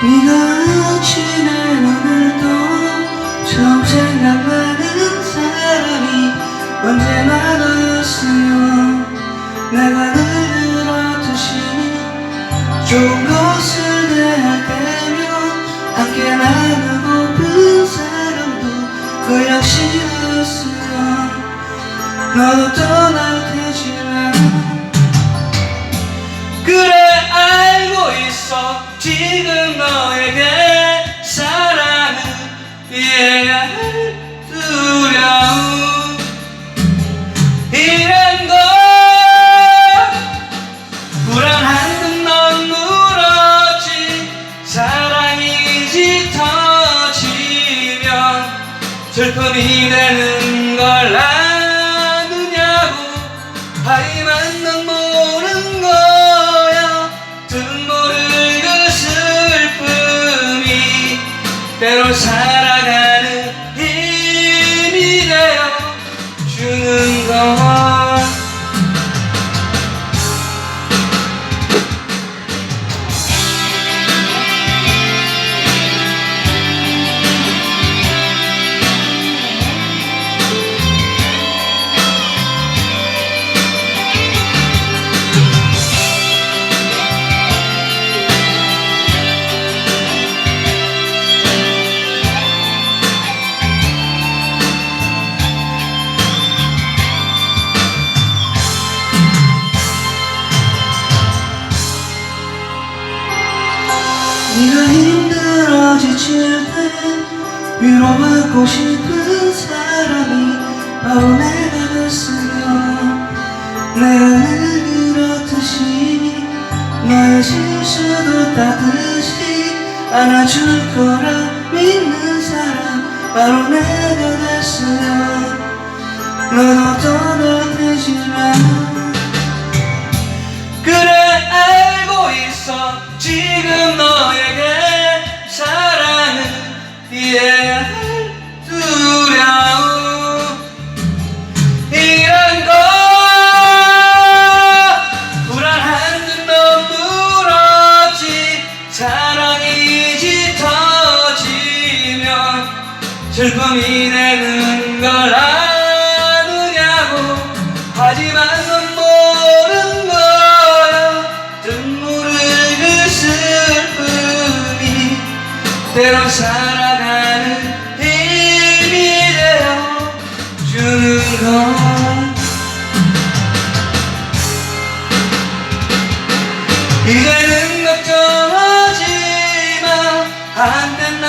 네가 아침에 오늘도 처음 생각나는 사람이 언제나 너였으면 내가 늘 그렇듯이 좋은 것을 대할 때면 함께 나누고픈 사람도 그 역시 너였으면 너도 떠날 테지만 그래 알고 있어 지금 너에게 사랑은 이해야 할 두려움 이란 걸 불안한 듯 넌 물었지 사랑이 짙어지면 슬픔이 되는 걸 아느냐고 하지만 넌 모르는 거야 눈물을 그 슬픔이 때로 살아가는 힘이 되어 주는 걸 네가 힘들어 지칠 때 위로받고 싶은 사람이 바로 내가 됐으면 내가 늘 그렇듯이 너의 실수도 따뜻이 안아줄 거라 믿는 사람 바로 내가 됐으면 너도 떠날 테지만 그래 알고 있어 지금 너에게 사랑은 이해야 할 두려움 이란 걸 불안한 듯 넌 물었지 사랑이 짙어지면 슬픔이 되는 걸 아느냐고 하지만 넌 모르는 거야 눈물을 그 슬픔이 때로 살아가는 힘이 되어 주는 걸 이제는 걱정하지 마 한땐